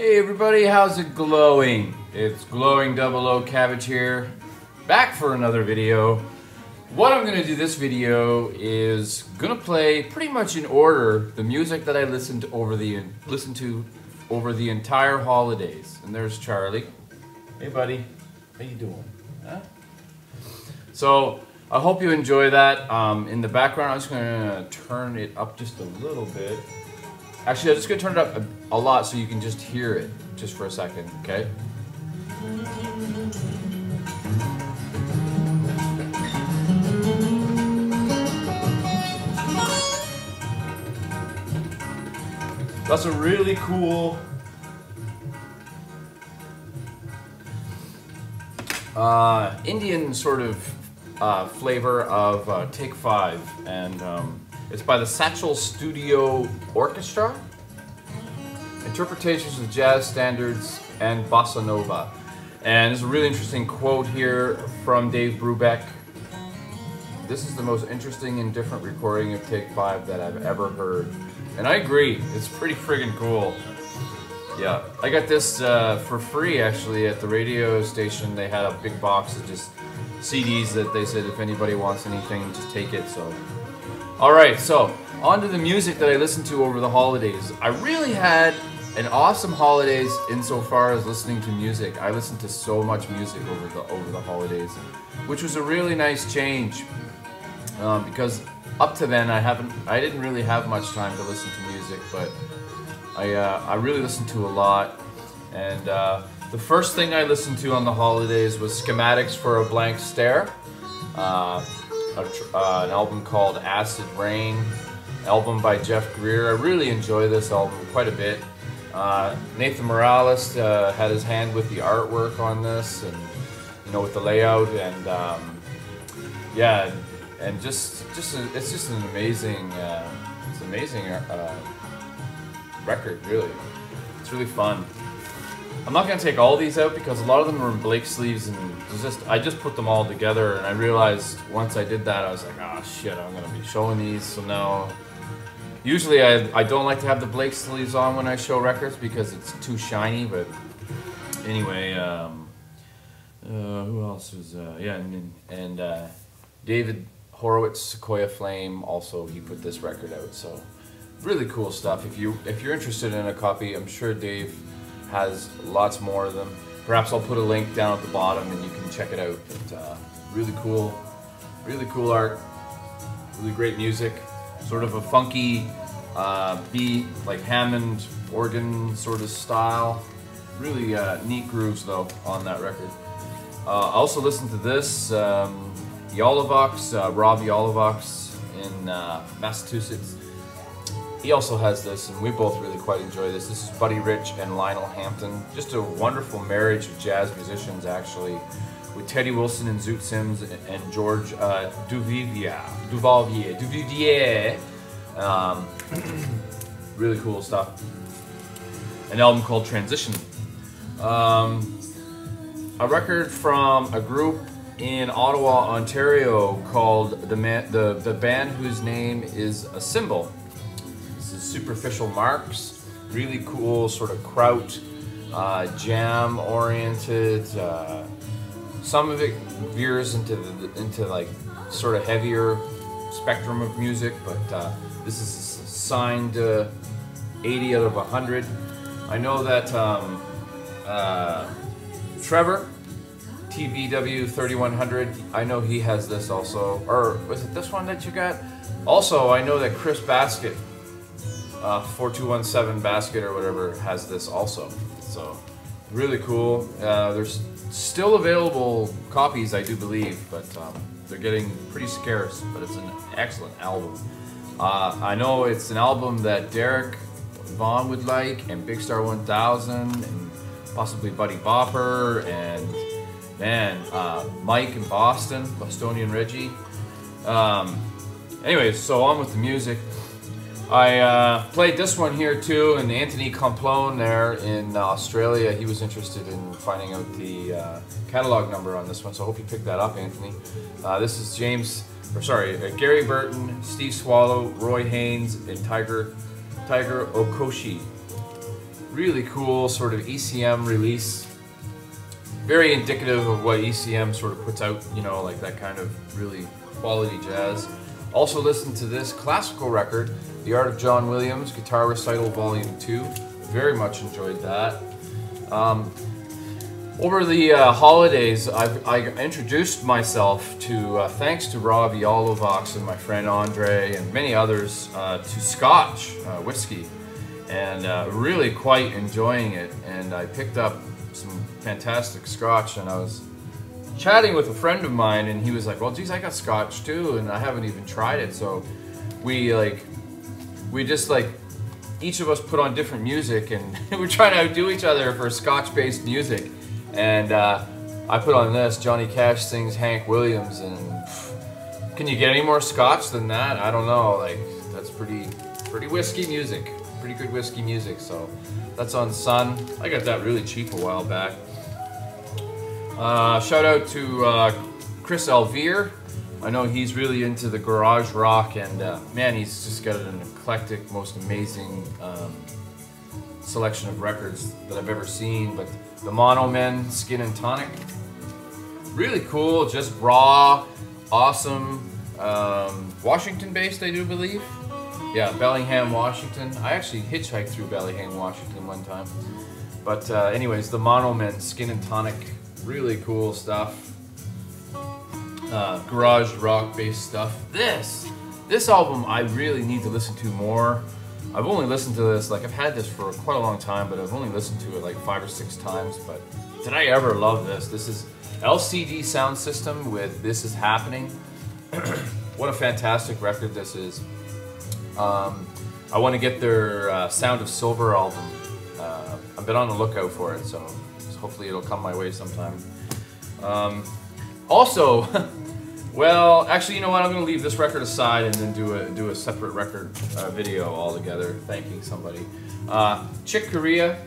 Hey everybody, how's it glowing? It's Glowing 00 Cabbage here, back for another video. What I'm gonna do this video is gonna play pretty much in order the music that I listened to over the entire holidays. And there's Charlie. Hey buddy, how you doing? Huh? So I hope you enjoy that. In the background, I'm just gonna turn it up just a little bit. Actually, I'm just gonna turn it up a lot so you can just hear it just for a second, okay? That's a really cool Indian sort of flavor of Take 5, and it's by the Satchel Studio Orchestra. Interpretations of jazz standards and bossa nova. And there's a really interesting quote here from Dave Brubeck. This is the most interesting and different recording of Take 5 that I've ever heard. And I agree, it's pretty friggin' cool. Yeah, I got this for free actually at the radio station. They had a big box of just CDs that they said if anybody wants anything, just take it. So, all right, so on to the music that I listened to over the holidays. I really had an awesome holidays insofar as listening to music. I listened to so much music over the holidays, which was a really nice change because up to then I didn't really have much time to listen to music, but I really listened to a lot. And the first thing I listened to on the holidays was Schematics for a Blank Stare, an album called Acid Rain, album by Jeff Greer. I really enjoy this album quite a bit. Nathan Morales had his hand with the artwork on this, and you know, with the layout, and yeah, and it's just an amazing record. Really, it's really fun. I'm not gonna take all these out because a lot of them are in Blake sleeves, and I just put them all together, and I realized once I did that I was like, oh shit, I'm gonna be showing these. So now, usually I don't like to have the Blake sleeves on when I show records because it's too shiny. But anyway, who else was yeah, and David Horowitz, Sequoia Flame, also he put this record out. So really cool stuff. If you're interested in a copy, I'm sure Dave has lots more of them. Perhaps I'll put a link down at the bottom and you can check it out. But really cool art, really great music, sort of a funky beat, like Hammond organ sort of style. Really neat grooves though on that record. I also listened to this, Yolovox, Rob Yolovox in Massachusetts. He also has this, and we both really quite enjoy this. This is Buddy Rich and Lionel Hampton. Just a wonderful marriage of jazz musicians, actually, with Teddy Wilson and Zoot Sims and George Duvivier. Really cool stuff. An album called Transition. A record from a group in Ottawa, Ontario, called the band whose name is a Symbol. Superficial Marks, really cool sort of kraut, jam oriented. Some of it veers into like sort of heavier spectrum of music, but this is signed 80 out of 100. I know that Trevor, TVW 3100, I know he has this also. Or was it this one that you got? Also, I know that Chris Basket, 4217 Basket or whatever, has this also. So really cool. There's still available copies, I do believe, but they're getting pretty scarce. But it's an excellent album. I know it's an album that Derek Vaughan would like, and Big Star 1000, and possibly Buddy Bopper, and man, Mike in Bostonian Reggie. Anyways, so on with the music. I played this one here too, and Anthony Complone there in Australia, he was interested in finding out the catalog number on this one, so I hope you picked that up, Anthony. This is Gary Burton, Steve Swallow, Roy Haynes, and Tiger Okoshi. Really cool sort of ECM release. Very indicative of what ECM sort of puts out, you know, like that kind of really quality jazz. Also listened to this classical record, The Art of John Williams, Guitar Recital Volume 2. Very much enjoyed that. Over the holidays, I introduced myself to, thanks to Rob Yalovox and my friend Andre and many others, to Scotch whiskey, and really quite enjoying it. And I picked up some fantastic Scotch, and I was chatting with a friend of mine, and he was like, well, geez, I got Scotch too, and I haven't even tried it. So we just each of us put on different music, and we're trying to outdo each other for Scotch-based music. And I put on this, Johnny Cash sings Hank Williams, and can you get any more Scotch than that? I don't know, like, that's pretty whiskey music, pretty good whiskey music. So that's on Sun. I got that really cheap a while back. Shout out to Chris Alvear. I know he's really into the garage rock, and man, he's just got an eclectic, most amazing selection of records that I've ever seen. But the Mono Men, Skin and Tonic, really cool, just raw, awesome. Washington based, I do believe. Yeah, Bellingham, Washington. I actually hitchhiked through Bellingham, Washington one time. But anyways, the Mono Men, Skin and Tonic, really cool stuff. Garage rock based stuff. This album I really need to listen to more. I've only listened to this, like, I've had this for quite a long time, but I've only listened to it like 5 or 6 times. But did I ever love this? This is LCD Sound System with This Is Happening. What a fantastic record this is. I want to get their Sound of Silver album. I've been on the lookout for it, so hopefully it'll come my way sometime. Also, well, actually, you know what? I'm going to leave this record aside and then do a separate record video altogether, thanking somebody. Chick Corea,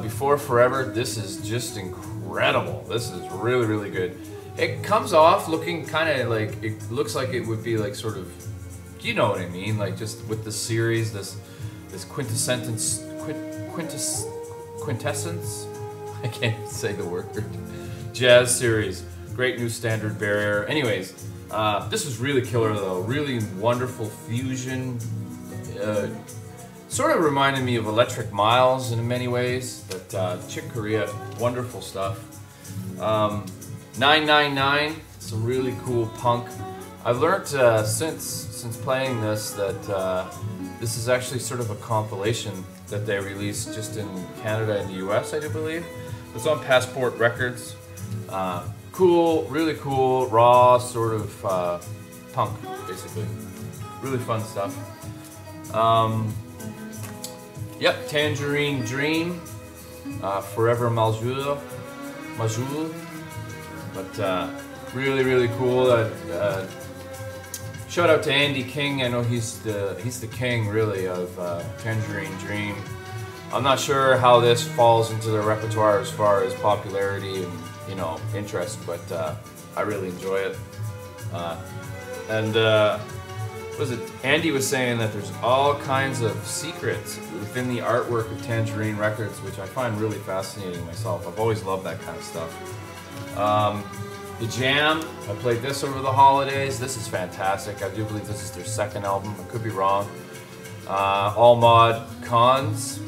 Before Forever. This is just incredible. This is really, really good. It comes off looking kind of like, it looks like it would be like sort of, you know what I mean? Like just with the series, this quintessence. I can't say the word. Jazz series. Great New Standard Bearer. Anyways, this is really killer though. Really wonderful fusion. Sort of reminded me of Electric Miles in many ways, but Chick Corea, wonderful stuff. 999, some really cool punk. I've learned since playing this that this is actually sort of a compilation that they released just in Canada and the US, I do believe. It's on Passport Records. Cool, really cool, raw sort of punk, basically. Really fun stuff. Yep, Tangerine Dream, Forever Majoul. But really, really cool. Shout out to Andy King. I know he's the king, really, of Tangerine Dream. I'm not sure how this falls into the repertoire as far as popularity and, you know, interest, but I really enjoy it. Was it Andy was saying that there's all kinds of secrets within the artwork of Tangerine Records, which I find really fascinating myself. I've always loved that kind of stuff. The Jam, I played this over the holidays. This is fantastic. I do believe this is their second album. I could be wrong. All Mod Cons.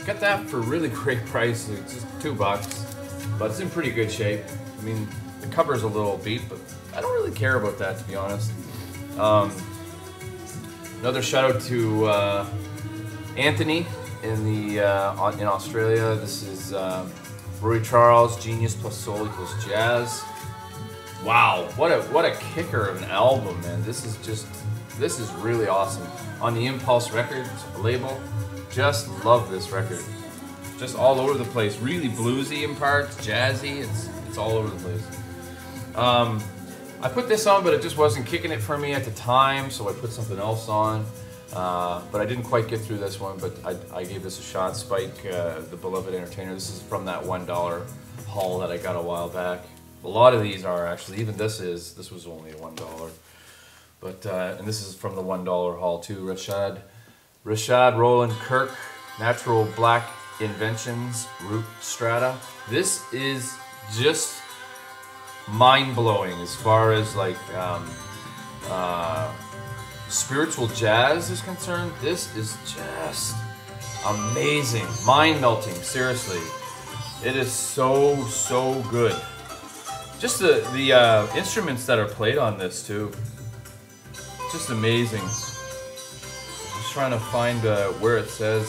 Got that for a really great price, like just $2, but it's in pretty good shape. I mean, the cover's a little beat, but I don't really care about that, to be honest. Another shout out to Anthony in Australia. This is Roy Charles, Genius plus Soul equals Jazz. Wow, what a kicker of an album, man. This is really awesome. On the Impulse Records label. Just love this record. Just all over the place. Really bluesy in parts, jazzy. It's all over the place. I put this on, but it just wasn't kicking it for me at the time, so I put something else on. But I didn't quite get through this one, but I gave this a shot. Spike, the Beloved Entertainer. This is from that $1 haul that I got a while back. A lot of these are actually. Even this was only $1. But and this is from the $1 haul too. Rashad Roland Kirk, Natural Black Inventions Root Strata. This is just mind-blowing as far as like spiritual jazz is concerned. This is just amazing, mind-melting, seriously. It is so good. Just the instruments that are played on this too, just amazing. Just trying to find where it says.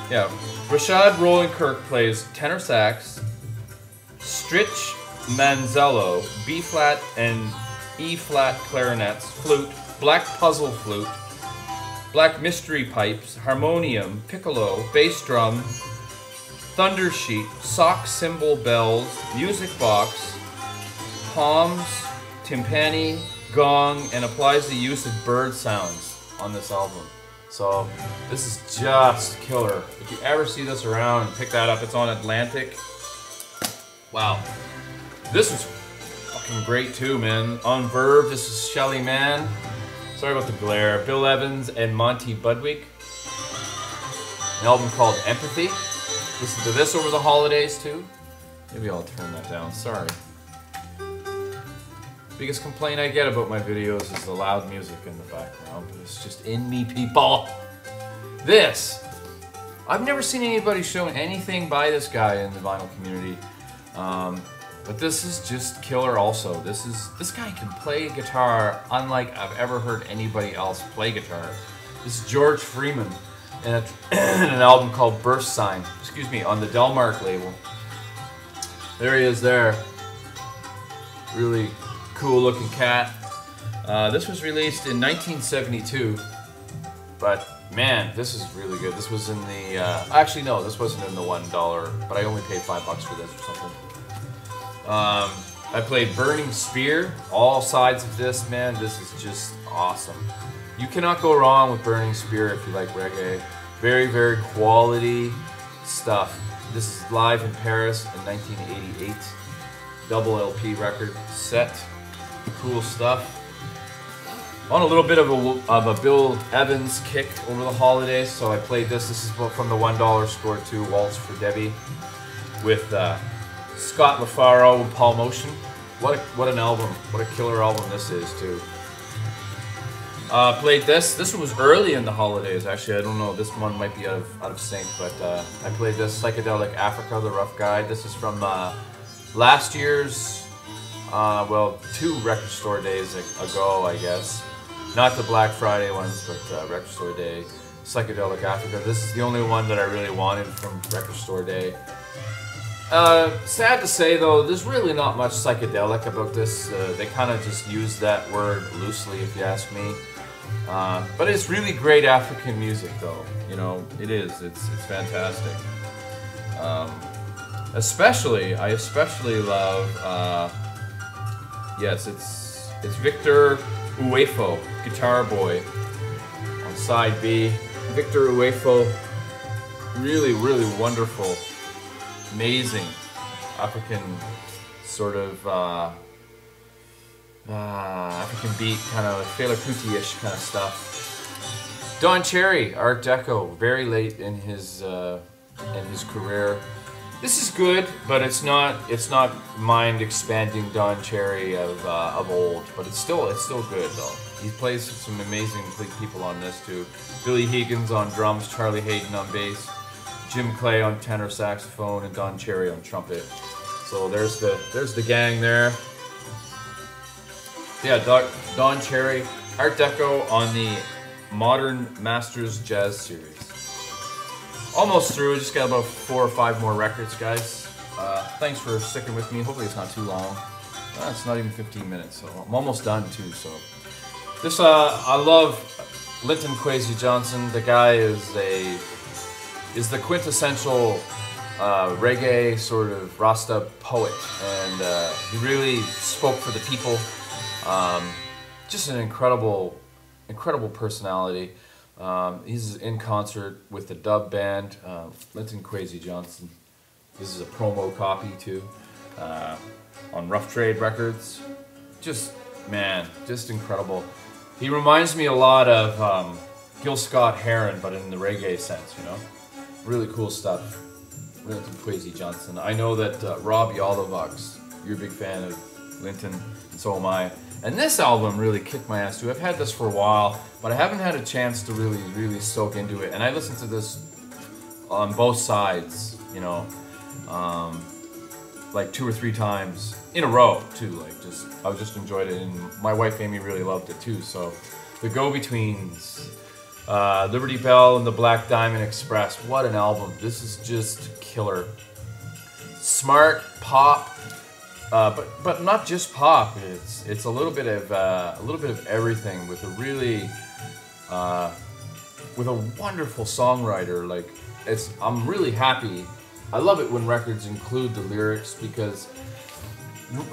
Yeah, Rashad Roland-Kirk plays tenor sax, Stritch Manzello, B-flat and E-flat clarinets, flute, black puzzle flute, black mystery pipes, harmonium, piccolo, bass drum, thunder sheet, sock cymbal bells, music box, palms, timpani, gong, and applies the use of bird sounds on this album. So this is just killer. If you ever see this around, pick that up. It's on Atlantic. Wow. This was fucking great too, man. On Verve, this is Shelly Manne. Sorry about the glare. Bill Evans and Monty Budwig. An album called Empathy. Listen to this over the holidays too. Maybe I'll turn that down, sorry. Biggest complaint I get about my videos is the loud music in the background, but it's just in me, people. This, I've never seen anybody showing anything by this guy in the vinyl community, but this is just killer also. This guy can play guitar unlike I've ever heard anybody else play guitar. This is George Freeman, and an album called Burst Sign, excuse me, on the Delmark label. There he is there. Really cool looking cat. This was released in 1972, but man, this is really good. This was in the, actually no, this wasn't in the $1, but I only paid $5 for this or something. I played Burning Spear, all sides of this, man, this is just awesome. You cannot go wrong with Burning Spear if you like reggae. Very, very quality stuff. This is live in Paris in 1988. Double LP record set. Cool stuff. On a little bit of a Bill Evans kick over the holidays, so I played this. This is from the $1 score too, Waltz for Debbie, with Scott LaFaro and Paul Motion. What an album! What a killer album this is too. Played this. This one was early in the holidays. Actually, I don't know. This one might be out of sync, but I played this Psychedelic Africa, the Rough Guide. This is from last year's, well, 2 record store days ago, I guess. Not the Black Friday ones, but Record Store Day. Psychedelic Africa. This is the only one that I really wanted from Record Store Day. Sad to say though, there's really not much psychedelic about this. They kind of just use that word loosely, if you ask me. But it's really great African music, though. You know, it is. It's fantastic. I especially love. Yes, it's Victor Uwefo, Guitar Boy, on side B. Victor Uwefo, really, really wonderful, amazing African sort of African beat, kind of Fela Kuti-ish kind of stuff. Don Cherry, Art Deco, very late in his career. This is good, but it's not mind-expanding Don Cherry of old. But it's still good though. He plays some amazing people on this too. Billy Higgins on drums, Charlie Hayden on bass, Jim Clay on tenor saxophone, and Don Cherry on trumpet. So there's the gang there. Yeah, Don Cherry, Art Deco on the Modern Masters Jazz Series. Almost through, just got about 4 or 5 more records, guys. Thanks for sticking with me. Hopefully it's not too long. It's not even 15 minutes, so I'm almost done too. So this, I love Linton Kwesi Johnson. The guy is the quintessential reggae sort of Rasta poet, and he really spoke for the people. Just an incredible personality. He's in concert with the dub band, Linton Kwesi Johnson. This is a promo copy too, on Rough Trade Records. Just, man, just incredible. He reminds me a lot of Gil Scott-Heron, but in the reggae sense, you know? Really cool stuff. Linton Kwesi Johnson. I know that Robbie Olivox, you're a big fan of Linton, and so am I. And this album really kicked my ass too. I've had this for a while, but I haven't had a chance to really soak into it. And I listened to this on both sides, you know, like 2 or 3 times in a row too. Like I just enjoyed it, and my wife Amy really loved it too. So, the Go-Betweens, Liberty Bell and the Black Diamond Express. What an album! This is just killer. Smart pop. But not just pop. It's a little bit of everything with a really with a wonderful songwriter. Like I'm really happy. I love it when records include the lyrics, because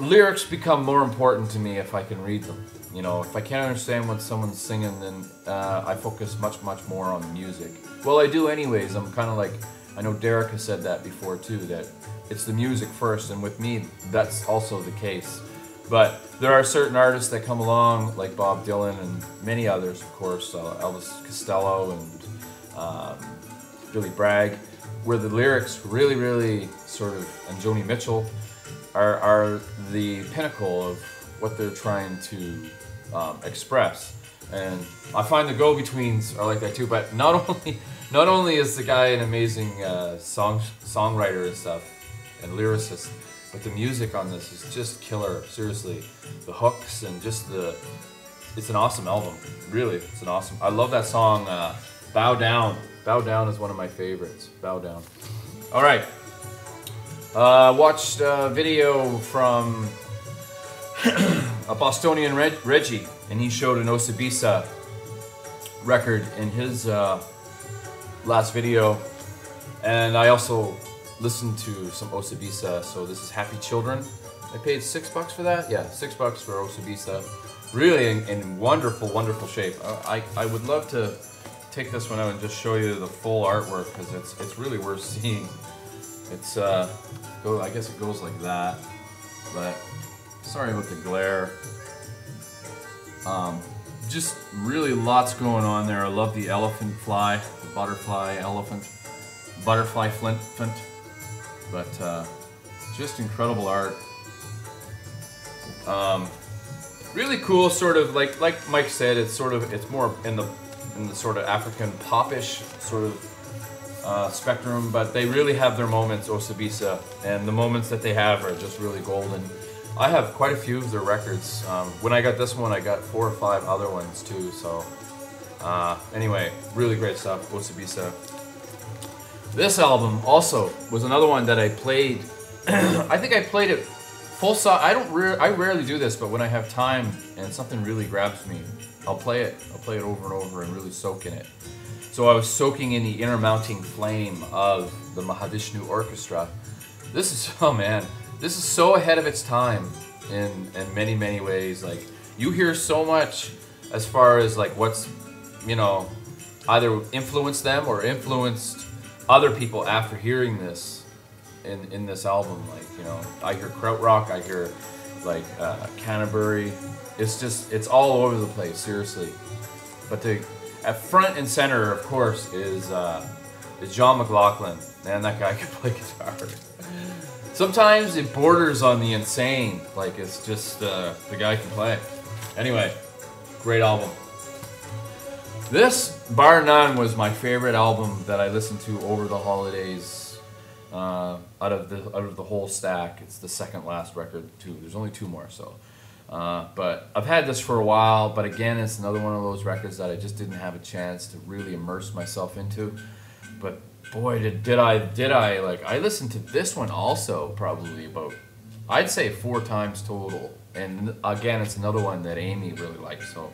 lyrics become more important to me if I can read them. You know, if I can't understand what someone's singing, then I focus much more on the music. Well, I do anyways. I'm kind of like, I know Derek has said that before too, that it's the music first, and with me, that's also the case. But there are certain artists that come along, like Bob Dylan and many others, of course, Elvis Costello and Billy Bragg, where the lyrics really sort of, and Joni Mitchell, are the pinnacle of what they're trying to express. And I find the Go-Betweens are like that too. But not only is the guy an amazing songwriter and stuff, and lyricist, but the music on this is just killer. Seriously, the hooks and just it's an awesome album. Really, it's an awesome. I love that song, Bow Down. Bow Down is one of my favorites. Bow Down. All right. Watched a video from a Bostonian Reggie, and he showed an Osibisa record in his last video, and I also listened to some Osibisa. So this is Happy Children. I paid $6 for that. Yeah, $6 for Osibisa. Really in wonderful shape. I would love to take this one out and just show you the full artwork, because it's really worth seeing. It's I guess it goes like that, but sorry about the glare. Just really lots going on there. I love the elephant fly, the butterfly elephant, butterfly flint, but just incredible art. Really cool, sort of like Mike said. It's more in the sort of African popish sort of spectrum, but they really have their moments, Osibisa, and the moments that they have are just really golden. I have quite a few of their records. When I got this one, I got 4 or 5 other ones too. So anyway, really great stuff, Osibisa. This album also was another one that I played. I think I played it full size. I rarely do this, but when I have time and something really grabs me, I'll play it. I'll play it over and over and really soak in it. So I was soaking in the inner mounting flame of the Mahavishnu Orchestra. This is, oh man, this is so ahead of its time in many ways. Like, you hear so much as far as like what's, you know, either influenced them or influenced other people after hearing this in this album. Like, you know, I hear krautrock, I hear like Canterbury. It's all over the place, seriously. But at front and center, of course, is John McLaughlin. Man, that guy can play guitar. Sometimes it borders on the insane. Like, it's just the guy can play. Anyway, great album. This, bar none, was my favorite album that I listened to over the holidays. Out of the whole stack, it's the second last record too. There's only 2 more, so. But I've had this for a while. But again, it's another one of those records that I just didn't have a chance to really immerse myself into. But boy, did I like. I listened to this one also probably about, I'd say 4 times total. And again, it's another one that Amy really likes. So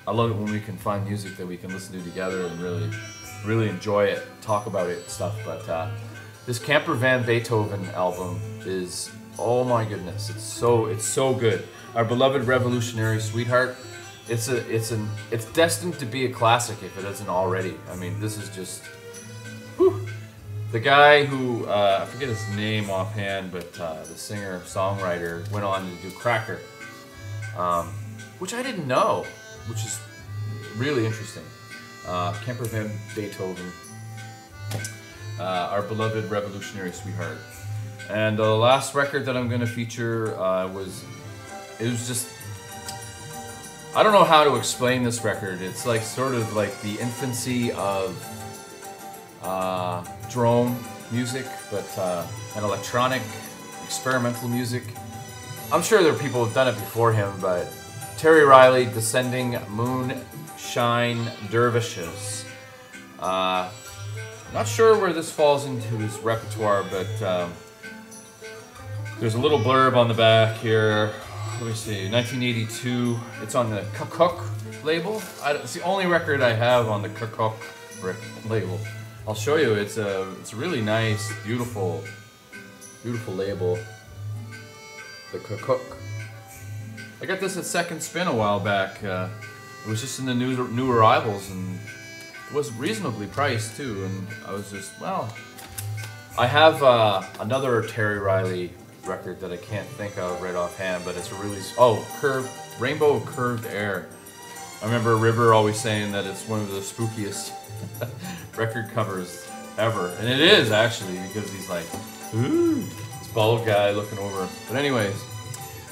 I love it when we can find music that we can listen to together and really enjoy it, talk about it and stuff. But this Camper Van Beethoven album is, oh my goodness, it's so good. Our Beloved Revolutionary Sweetheart. It's destined to be a classic if it isn't already. I mean, this is just, whew. The guy who, I forget his name offhand, but the singer-songwriter went on to do Cracker, which I didn't know, which is really interesting. Kemper van Beethoven, our beloved revolutionary sweetheart. And the last record that I'm going to feature was just, I don't know how to explain this record. It's like sort of like the infancy of drone music, but an electronic experimental music. I'm sure there are people who've done it before him, but Terry Riley, Descending Moonshine Dervishes. Not sure where this falls into his repertoire, but there's a little blurb on the back here. Let me see, 1982. It's on the Kukuk label. It's the only record I have on the Kukuk label. I'll show you. It's a really nice, beautiful label. The Kukuk. I got this at Second Spin a while back. It was just in the new arrivals, and it was reasonably priced too. And I was just, well, I have another Terry Riley record that I can't think of right offhand, but it's a really Rainbow of Curved Air. I remember River always saying that it's one of the spookiest record covers ever, and it is actually, because he's like, ooh, this bald guy looking over. But anyways,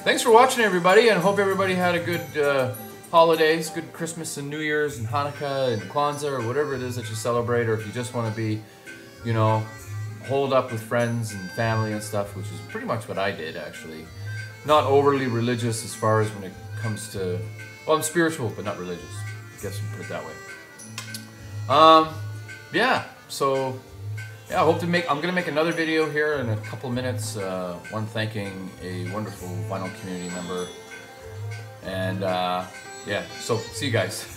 thanks for watching, everybody, and hope everybody had a good holidays, good Christmas and New Year's and Hanukkah and Kwanzaa or whatever it is that you celebrate, or if you just want to be, you know, holed up with friends and family and stuff, which is pretty much what I did, actually. Not overly religious as far as when it comes to, well, I'm spiritual, but not religious. I guess you can put it that way. Yeah, so, yeah, I hope to I'm going to make another video here in a couple minutes, one thanking a wonderful vinyl community member. And, yeah, so, see you guys.